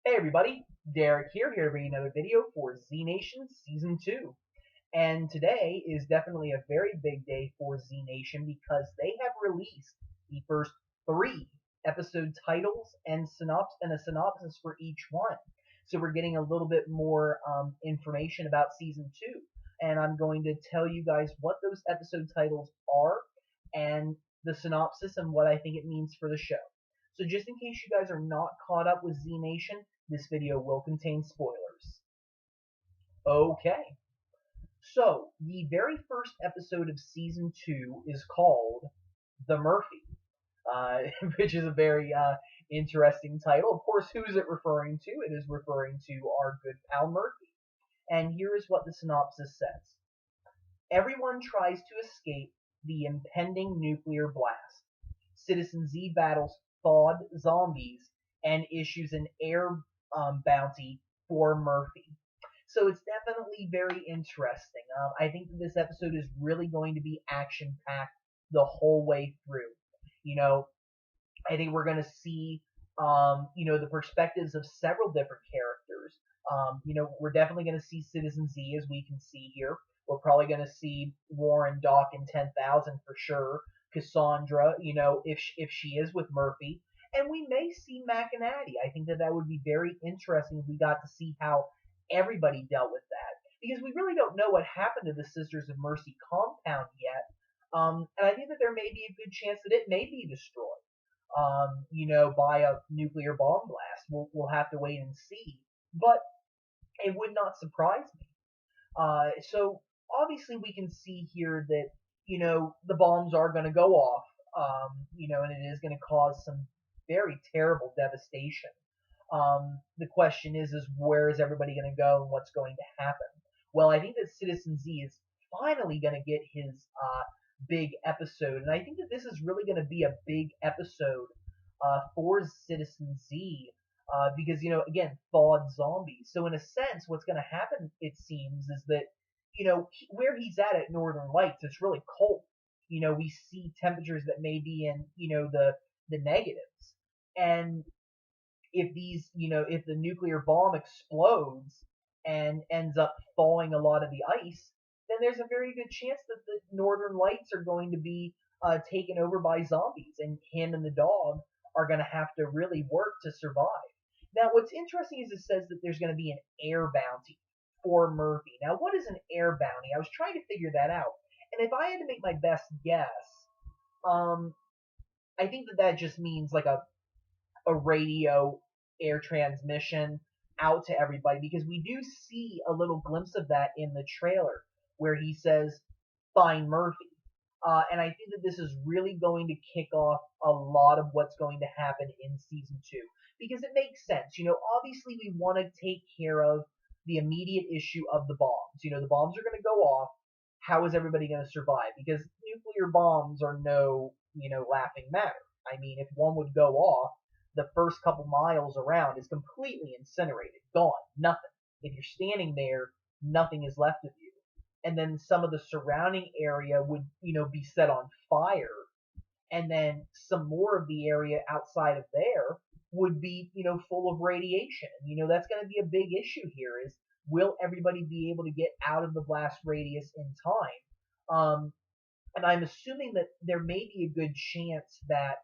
Hey everybody, Derek here to bring you another video for Z Nation Season 2. And today is definitely a very big day for Z Nation because they have released the first 3 episode titles and a synopsis for each one. So we're getting a little bit more information about Season 2. And I'm going to tell you guys what those episode titles are and the synopsis and what I think it means for the show. So just in case you guys are not caught up with Z Nation, this video will contain spoilers. Okay, so the very first episode of Season 2 is called The Murphy, which is a very interesting title. Of course, who is it referring to? It is referring to our good pal Murphy. And here is what the synopsis says. Everyone tries to escape the impending nuclear blast. Citizen Z battles thawed zombies and issues an air bounty for Murphy. So it's definitely very interesting. I think that this episode is really going to be action-packed the whole way through. I think we're going to see, the perspectives of several different characters. We're definitely going to see Citizen Z, as we can see here. We're probably going to see Warren, Doc, and 10,000 for sure. Cassandra, if she is with Murphy. And we may see Mac and Addie. I think that would be very interesting if we got to see how everybody dealt with that. Because we really don't know what happened to the Sisters of Mercy compound yet. And I think that there may be a good chance that it may be destroyed, by a nuclear bomb blast. We'll have to wait and see. But it would not surprise me. So obviously we can see here that, the bombs are going to go off, and it is going to cause some very terrible devastation. The question is where is everybody going to go and what's going to happen? Well, I think that Citizen Z is finally going to get his big episode, and I think that this is really going to be a big episode for Citizen Z, because, again, thawed zombies. So in a sense, what's going to happen, it seems, is that, where he's at Northern Lights, it's really cold. We see temperatures that may be in, the negatives. And if if the nuclear bomb explodes and ends up thawing a lot of the ice, then there's a very good chance that the Northern Lights are going to be taken over by zombies, and him and the dog are going to have to really work to survive. Now, what's interesting is it says that there's going to be an air bounty for Murphy. Now, what is an air bounty? I was trying to figure that out. And if I had to make my best guess, I think that just means like a radio air transmission out to everybody, because we do see a little glimpse of that in the trailer where he says, "Find Murphy." And I think that this is really going to kick off a lot of what's going to happen in Season 2. Because it makes sense. Obviously we want to take care of the immediate issue of the bombs. The bombs are going to go off. How is everybody going to survive? Because nuclear bombs are no, laughing matter. I mean, if one would go off, the first couple miles around is completely incinerated, gone, nothing. If you're standing there, nothing is left of you. And then some of the surrounding area would, be set on fire. And then some more of the area outside of there would be, full of radiation. And, that's going to be a big issue here is, will everybody be able to get out of the blast radius in time? And I'm assuming that there may be a good chance that,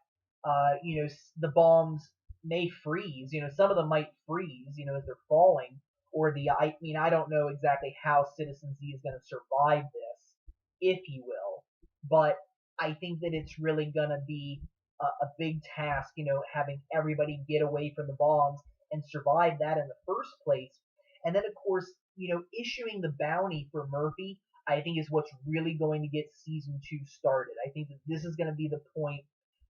the bombs may freeze. Some of them might freeze, as they're falling. Or I don't know exactly how Citizen Z is going to survive this, if you will. But I think that it's really going to be a big task, having everybody get away from the bombs and survive that in the first place. And then, of course, issuing the bounty for Murphy, I think is what's really going to get Season 2 started. I think that this is going to be the point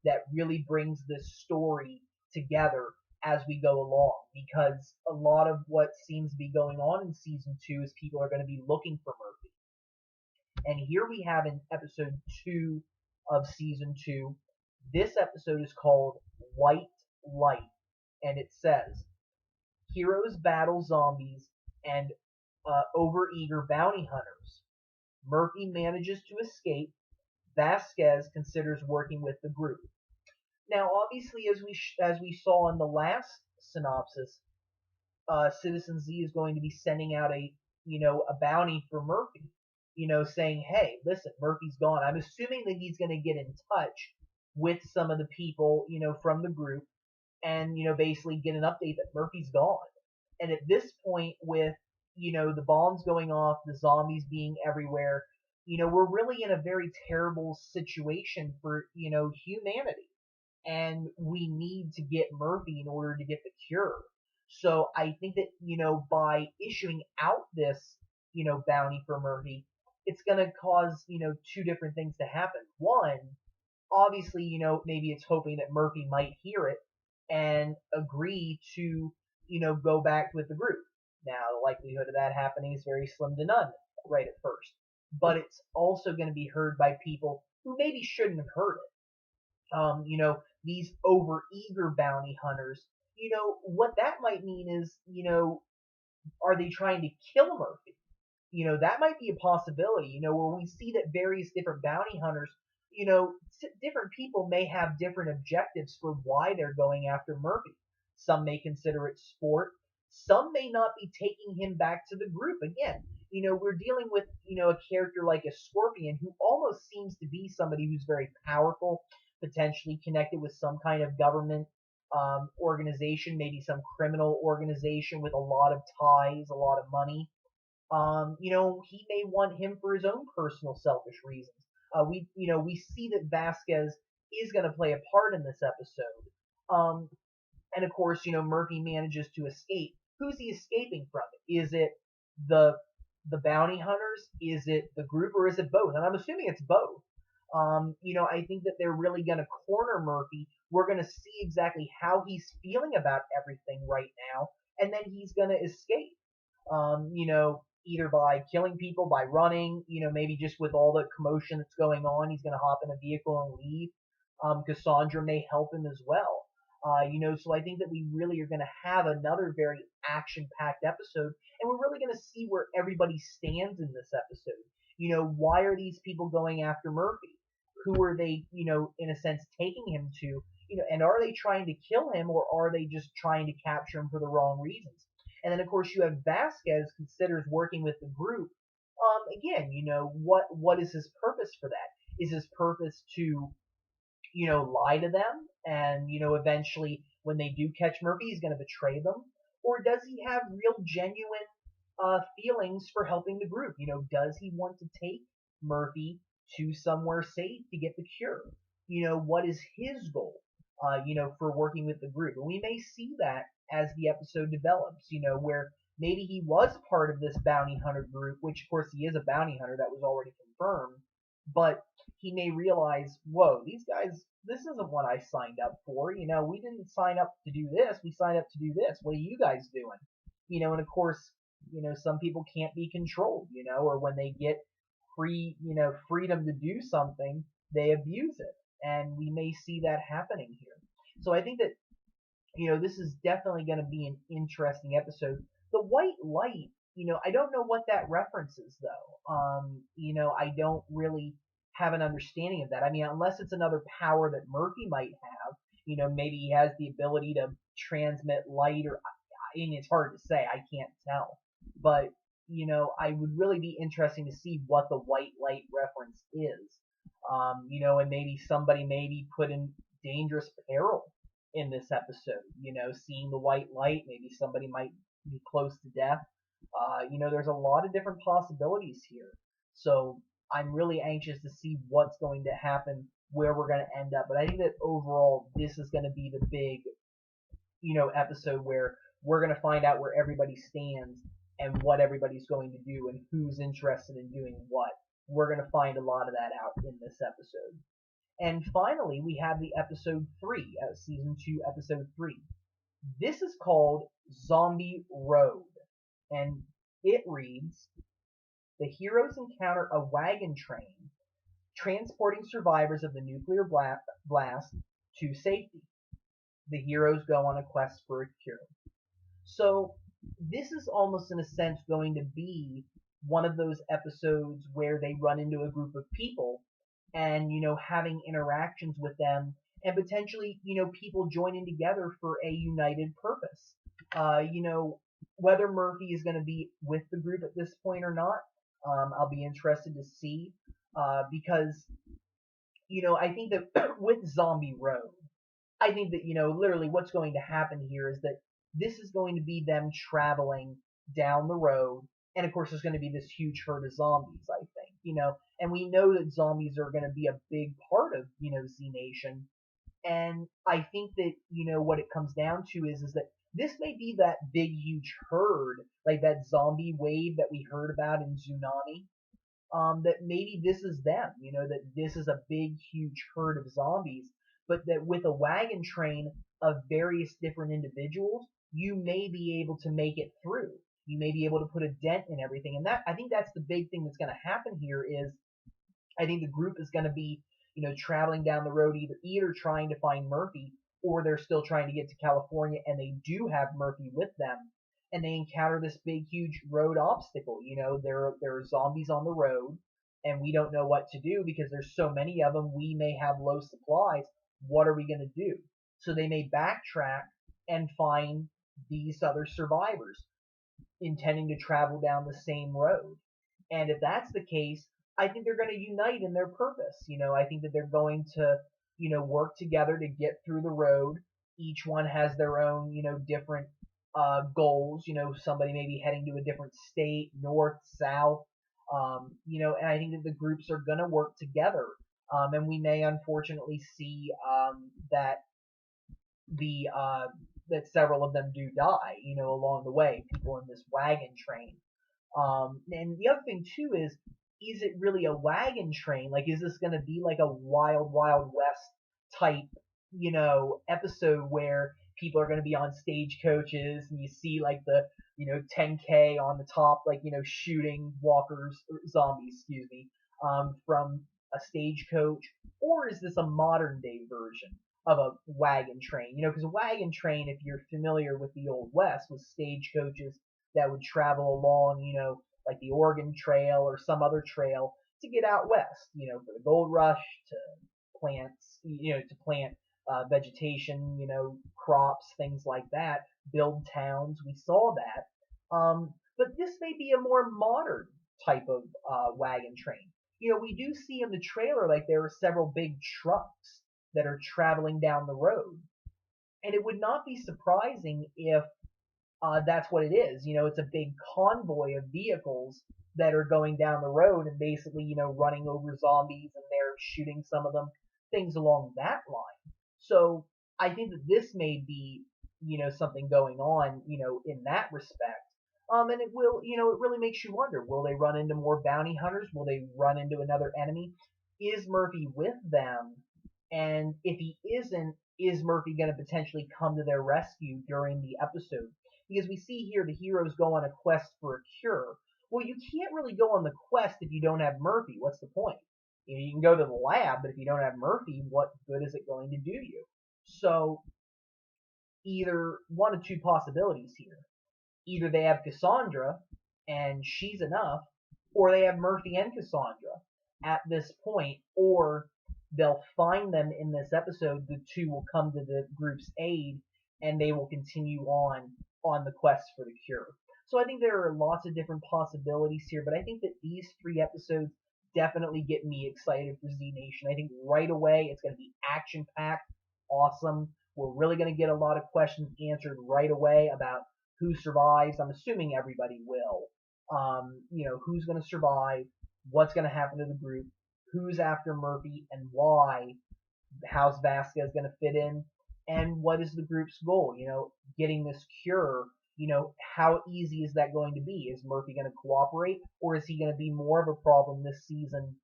that really brings this story together as we go along, because a lot of what seems to be going on in Season 2 is people are going to be looking for Murphy. And here we have in episode 2 of Season 2, this episode is called White Light, and it says, heroes battle zombies and overeager bounty hunters. Murphy manages to escape. Vasquez considers working with the group. Now, obviously, as we saw in the last synopsis, Citizen Z is going to be sending out a bounty for Murphy, saying, hey, listen, Murphy's gone. I'm assuming that he's going to get in touch with some of the people, from the group and, basically get an update that Murphy's gone. And at this point, with, the bombs going off, the zombies being everywhere, we're really in a very terrible situation for, humanity. And we need to get Murphy in order to get the cure. So I think that, by issuing out this, bounty for Murphy, it's going to cause, two different things to happen. One, obviously, maybe it's hoping that Murphy might hear it and agree to, go back with the group. Now, the likelihood of that happening is very slim to none right at first. But it's also going to be heard by people who maybe shouldn't have heard it. These overeager bounty hunters, what that might mean is, are they trying to kill Murphy? That might be a possibility, where we see that various different bounty hunters, different people may have different objectives for why they're going after Murphy. Some may consider it sport. Some may not be taking him back to the group. Again, we're dealing with, a character like a Scorpion who almost seems to be somebody who's very powerful, potentially connected with some kind of government organization, maybe some criminal organization with a lot of ties, a lot of money. He may want him for his own personal selfish reasons. We see that Vasquez is going to play a part in this episode. And of course, Murphy manages to escape. Who's he escaping from? Is it the bounty hunters? Is it the group, or is it both? And I'm assuming it's both. I think that they're really going to corner Murphy. We're going to see exactly how he's feeling about everything right now, and then he's going to escape. Either by killing people, by running, maybe just with all the commotion that's going on, he's going to hop in a vehicle and leave. Cassandra may help him as well. So I think that we really are going to have another very action-packed episode, and we're really going to see where everybody stands in this episode. Why are these people going after Murphy? Who are they, in a sense, taking him to? And are they trying to kill him, or are they just trying to capture him for the wrong reasons? And then, of course, you have Vasquez considers working with the group. Again, what is his purpose for that? Is his purpose to, lie to them and, eventually when they do catch Murphy, he's going to betray them? Or does he have real genuine feelings for helping the group? Does he want to take Murphy to somewhere safe to get the cure? What is his goal, for working with the group? And we may see that as the episode develops, where maybe he was part of this bounty hunter group, which of course he is a bounty hunter, that was already confirmed, but he may realize, whoa, these guys, this isn't what I signed up for. We didn't sign up to do this. We signed up to do this. What are you guys doing? And of course, some people can't be controlled, or when they get freedom to do something, they abuse it. And we may see that happening here. So I think that, this is definitely going to be an interesting episode. The white light, I don't know what that references though. I don't really have an understanding of that. I mean, unless it's another power that Murphy might have, maybe he has the ability to transmit light, or, I mean, it's hard to say. I can't tell. But, I would really be interesting to see what the white light reference is. And maybe somebody may be put in dangerous peril in this episode, seeing the white light, maybe somebody might be close to death. There's a lot of different possibilities here. So I'm really anxious to see what's going to happen, where we're going to end up. But I think that overall, this is going to be the big, episode where we're going to find out where everybody stands and what everybody's going to do and who's interested in doing what. We're going to find a lot of that out in this episode. And finally, we have the episode 3, season 2, episode 3. This is called Zombie Road, and it reads, the heroes encounter a wagon train transporting survivors of the nuclear blast to safety. The heroes go on a quest for a cure. So this is almost in a sense going to be one of those episodes where they run into a group of people and, having interactions with them, and potentially, people joining together for a united purpose. whether Murphy is going to be with the group at this point or not, I'll be interested to see because I think that with Zombie Road, I think that literally what's going to happen here is that this is going to be them traveling down the road, and of course there's going to be this huge herd of zombies. I think and we know that zombies are going to be a big part of Z Nation, and I think that what it comes down to is that this may be that big huge herd, like that zombie wave that we heard about in Tsunami. That maybe this is them, that this is a big huge herd of zombies, but that with a wagon train of various different individuals, you may be able to make it through. You may be able to put a dent in everything, and that I think that's the big thing that's going to happen here is I think the group is going to be, traveling down the road either trying to find Murphy or they're still trying to get to California and they do have Murphy with them and they encounter this big huge road obstacle. There are zombies on the road and we don't know what to do because there's so many of them. We may have low supplies. What are we going to do? So they may backtrack and find these other survivors intending to travel down the same road. And if that's the case, I think they're going to unite in their purpose. I think that they're going to, work together to get through the road. Each one has their own, different goals. Somebody may be heading to a different state, north, south. And I think that the groups are going to work together. And we may unfortunately see that that several of them do die, along the way, people in this wagon train. And the other thing too is it really a wagon train? Like, is this going to be like a Wild Wild West type, episode where people are going to be on stagecoaches and you see like the, 10K on the top, like, shooting walkers, or zombies, excuse me, from a stagecoach? Or is this a modern day version of a wagon train? Because a wagon train, if you're familiar with the Old West, was stagecoaches that would travel along, like the Oregon Trail or some other trail to get out west, for the gold rush, to plants, to plant vegetation, crops, things like that, build towns. We saw that. But this may be a more modern type of wagon train. We do see in the trailer like there are several big trucks that are traveling down the road. And it would not be surprising if that's what it is. It's a big convoy of vehicles that are going down the road and basically, running over zombies and they're shooting some of them, things along that line. So I think that this may be, something going on, in that respect. And it will, it really makes you wonder, will they run into more bounty hunters? Will they run into another enemy? Is Murphy with them? And if he isn't, is Murphy going to potentially come to their rescue during the episode? Because we see here the heroes go on a quest for a cure. Well, you can't really go on the quest if you don't have Murphy. What's the point? You can go to the lab, but if you don't have Murphy, what good is it going to do you? So, either one of two possibilities here. Either they have Cassandra, and she's enough, or they have Murphy and Cassandra at this point, or they'll find them in this episode. The two will come to the group's aid, and they will continue on the quest for the cure. So I think there are lots of different possibilities here, but I think that these 3 episodes definitely get me excited for Z Nation. I think right away it's going to be action-packed, awesome. We're really going to get a lot of questions answered right away about who survives. I'm assuming everybody will. Who's going to survive, what's going to happen to the group, who's after Murphy, and why, how's Vasquez going to fit in, and what is the group's goal? Getting this cure, how easy is that going to be? Is Murphy going to cooperate, or is he going to be more of a problem this season,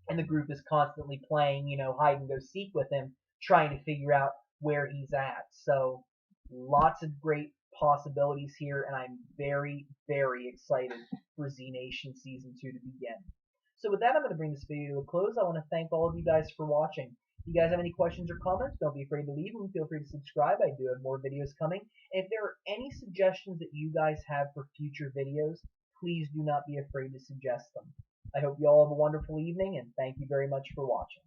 and the group is constantly playing, hide and go seek with him, trying to figure out where he's at? So, lots of great possibilities here, and I'm very, very excited for Z Nation Season 2 to begin. So with that, I'm going to bring this video to a close. I want to thank all of you guys for watching. If you guys have any questions or comments, don't be afraid to leave them. Feel free to subscribe. I do have more videos coming. And if there are any suggestions that you guys have for future videos, please do not be afraid to suggest them. I hope you all have a wonderful evening, and thank you very much for watching.